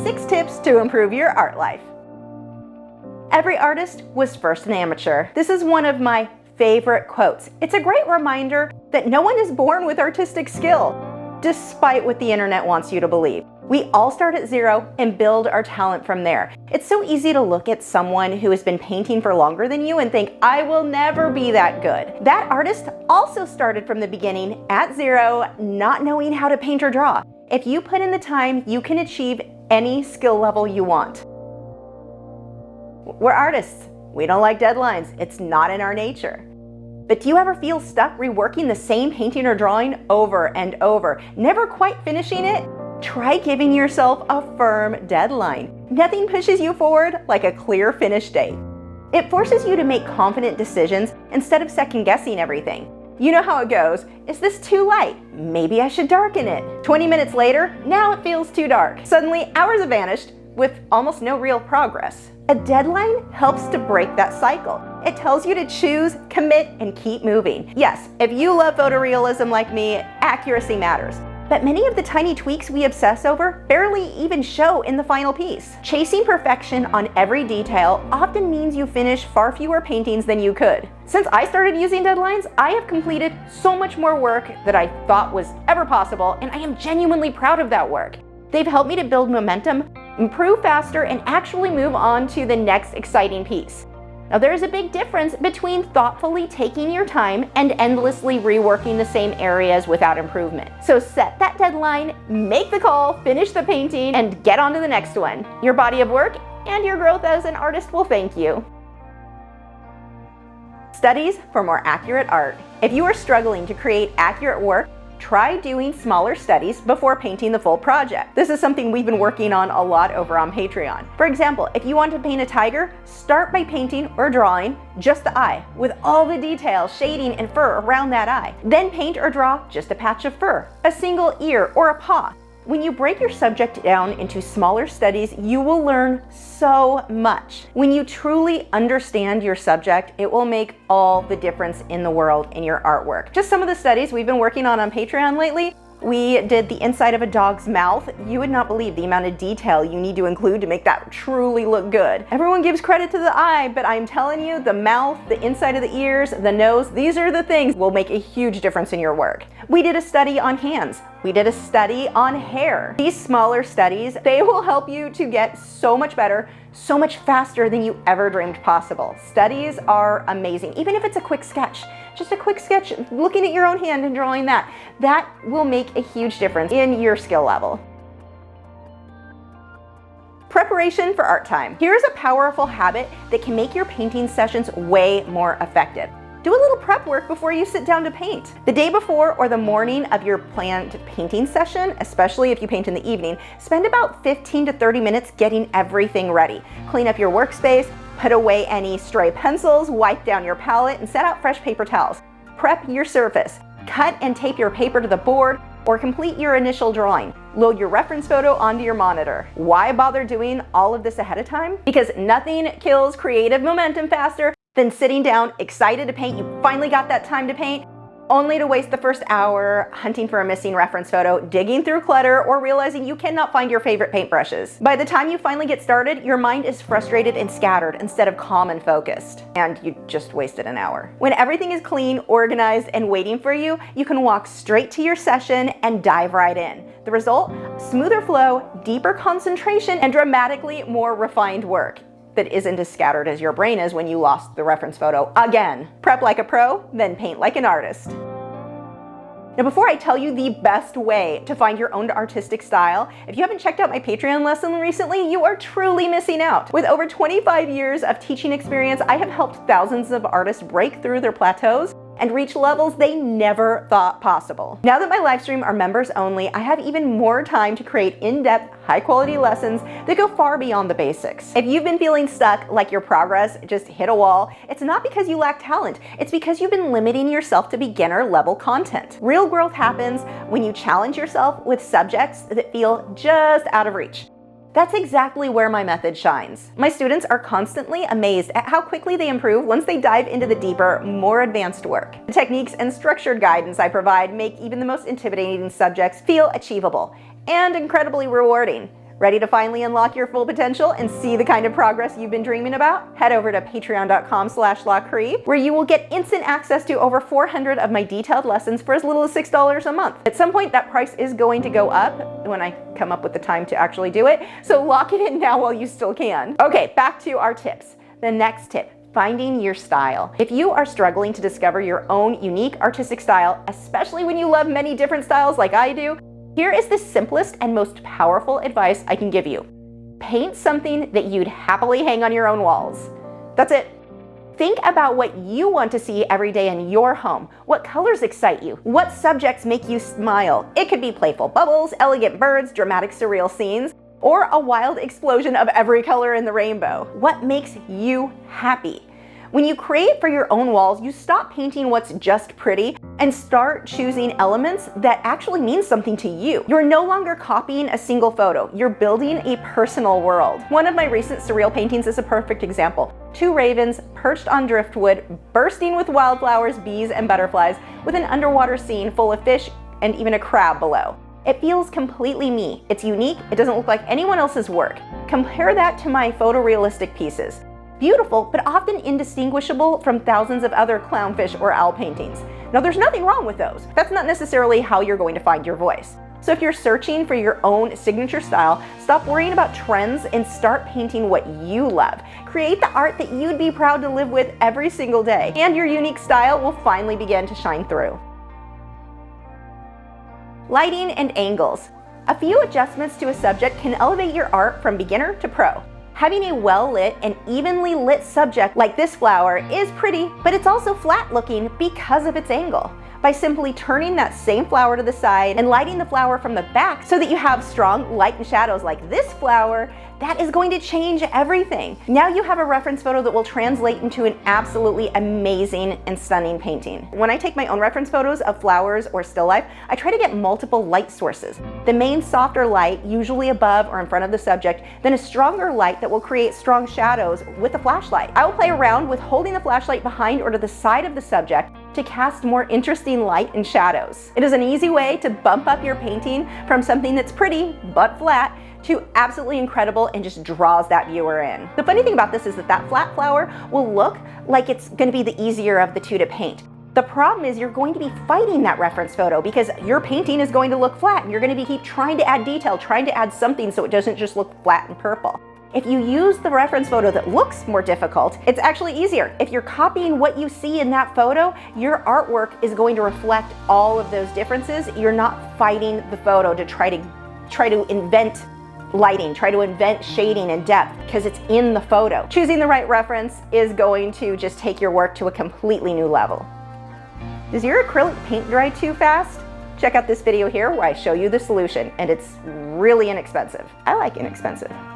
6 tips to improve your art life. Every artist was first an amateur. This is one of my favorite quotes. It's a great reminder that no one is born with artistic skill, despite what the internet wants you to believe. We all start at zero and build our talent from there. It's so easy to look at someone who has been painting for longer than you and think, I will never be that good. That artist also started from the beginning at zero, not knowing how to paint or draw. If you put in the time, you can achieve any skill level you want. We're artists. We don't like deadlines. It's not in our nature. But do you ever feel stuck reworking the same painting or drawing over and over, never quite finishing it? Try giving yourself a firm deadline. Nothing pushes you forward like a clear finish date. It forces you to make confident decisions instead of second-guessing everything. You know how it goes. Is this too light? Maybe I should darken it. 20 minutes later, now it feels too dark. Suddenly, hours have vanished with almost no real progress. A deadline helps to break that cycle. It tells you to choose, commit, and keep moving. Yes, if you love photorealism like me, accuracy matters. But many of the tiny tweaks we obsess over barely even show in the final piece. Chasing perfection on every detail often means you finish far fewer paintings than you could. Since I started using deadlines, I have completed so much more work that I thought was ever possible, and I am genuinely proud of that work. They've helped me to build momentum, improve faster, and actually move on to the next exciting piece. Now, there is a big difference between thoughtfully taking your time and endlessly reworking the same areas without improvement. So set that deadline, make the call, finish the painting, and get on to the next one. Your body of work and your growth as an artist will thank you. Studies for more accurate art. If you are struggling to create accurate work, try doing smaller studies before painting the full project. This is something we've been working on a lot over on Patreon. For example, if you want to paint a tiger, start by painting or drawing just the eye with all the detail, shading, and fur around that eye. Then paint or draw just a patch of fur, a single ear, or a paw. When you break your subject down into smaller studies, you will learn so much. When you truly understand your subject, it will make all the difference in the world in your artwork. Just some of the studies we've been working on Patreon lately. We did the inside of a dog's mouth. You would not believe the amount of detail you need to include to make that truly look good. Everyone gives credit to the eye, but I'm telling you, the mouth, the inside of the ears, the nose, these are the things that will make a huge difference in your work. We did a study on hands. We did a study on hair. These smaller studies, they will help you to get so much better, so much faster than you ever dreamed possible. Studies are amazing, even if it's a quick sketch. Just a quick sketch, looking at your own hand and drawing that will make a huge difference in your skill level. Preparation for art time. Here's a powerful habit that can make your painting sessions way more effective. Do a little prep work before you sit down to paint. The day before or the morning of your planned painting session, especially if you paint in the evening, spend about 15 to 30 minutes getting everything ready. Clean up your workspace, put away any stray pencils, wipe down your palette, and set out fresh paper towels. Prep your surface. Cut and tape your paper to the board or complete your initial drawing. Load your reference photo onto your monitor. Why bother doing all of this ahead of time? Because nothing kills creative momentum faster than sitting down excited to paint. You finally got that time to paint, only to waste the first hour hunting for a missing reference photo, digging through clutter, or realizing you cannot find your favorite paintbrushes. By the time you finally get started, your mind is frustrated and scattered instead of calm and focused, and you just wasted an hour. When everything is clean, organized, and waiting for you, you can walk straight to your session and dive right in. The result? Smoother flow, deeper concentration, and dramatically more refined work that isn't as scattered as your brain is when you lost the reference photo again. Prep like a pro, then paint like an artist. Now, before I tell you the best way to find your own artistic style, if you haven't checked out my Patreon lesson recently, you are truly missing out. With over 25 years of teaching experience, I have helped thousands of artists break through their plateaus and reach levels they never thought possible. Now that my live stream are members only, I have even more time to create in-depth, high-quality lessons that go far beyond the basics. If you've been feeling stuck, like your progress just hit a wall, it's not because you lack talent, it's because you've been limiting yourself to beginner-level content. Real growth happens when you challenge yourself with subjects that feel just out of reach. That's exactly where my method shines. My students are constantly amazed at how quickly they improve once they dive into the deeper, more advanced work. The techniques and structured guidance I provide make even the most intimidating subjects feel achievable and incredibly rewarding. Ready to finally unlock your full potential and see the kind of progress you've been dreaming about? Head over to patreon.com/Lachri, where you will get instant access to over 400 of my detailed lessons for as little as $6 a month. At some point, that price is going to go up when I come up with the time to actually do it, so lock it in now while you still can. Okay, back to our tips. The next tip: finding your style. If you are struggling to discover your own unique artistic style, especially when you love many different styles like I do, here is the simplest and most powerful advice I can give you. Paint something that you'd happily hang on your own walls. That's it. Think about what you want to see every day in your home. What colors excite you? What subjects make you smile? It could be playful bubbles, elegant birds, dramatic surreal scenes, or a wild explosion of every color in the rainbow. What makes you happy? When you create for your own walls, you stop painting what's just pretty and start choosing elements that actually mean something to you. You're no longer copying a single photo, you're building a personal world. One of my recent surreal paintings is a perfect example. 2 ravens perched on driftwood, bursting with wildflowers, bees, and butterflies, with an underwater scene full of fish and even a crab below. It feels completely me. It's unique, it doesn't look like anyone else's work. Compare that to my photorealistic pieces. Beautiful, but often indistinguishable from thousands of other clownfish or owl paintings. Now, there's nothing wrong with those. That's not necessarily how you're going to find your voice. So if you're searching for your own signature style, stop worrying about trends and start painting what you love. Create the art that you'd be proud to live with every single day, and your unique style will finally begin to shine through. Lighting and angles. A few adjustments to a subject can elevate your art from beginner to pro. Having a well-lit and evenly lit subject like this flower is pretty, but it's also flat looking because of its angle. By simply turning that same flower to the side and lighting the flower from the back so that you have strong light and shadows like this flower, that is going to change everything. Now you have a reference photo that will translate into an absolutely amazing and stunning painting. When I take my own reference photos of flowers or still life, I try to get multiple light sources. The main softer light, usually above or in front of the subject, then a stronger light that will create strong shadows with a flashlight. I will play around with holding the flashlight behind or to the side of the subject to cast more interesting light and shadows. It is an easy way to bump up your painting from something that's pretty but flat to absolutely incredible and just draws that viewer in. The funny thing about this is that that flat flower will look like it's going to be the easier of the two to paint. The problem is you're going to be fighting that reference photo because your painting is going to look flat and you're going to keep trying to add detail, trying to add something so it doesn't just look flat and purple. If you use the reference photo that looks more difficult, it's actually easier. If you're copying what you see in that photo, your artwork is going to reflect all of those differences. You're not fighting the photo to try to invent lighting, try to invent shading and depth because it's in the photo. Choosing the right reference is going to just take your work to a completely new level. Does your acrylic paint dry too fast? Check out this video here where I show you the solution, and it's really inexpensive. I like inexpensive.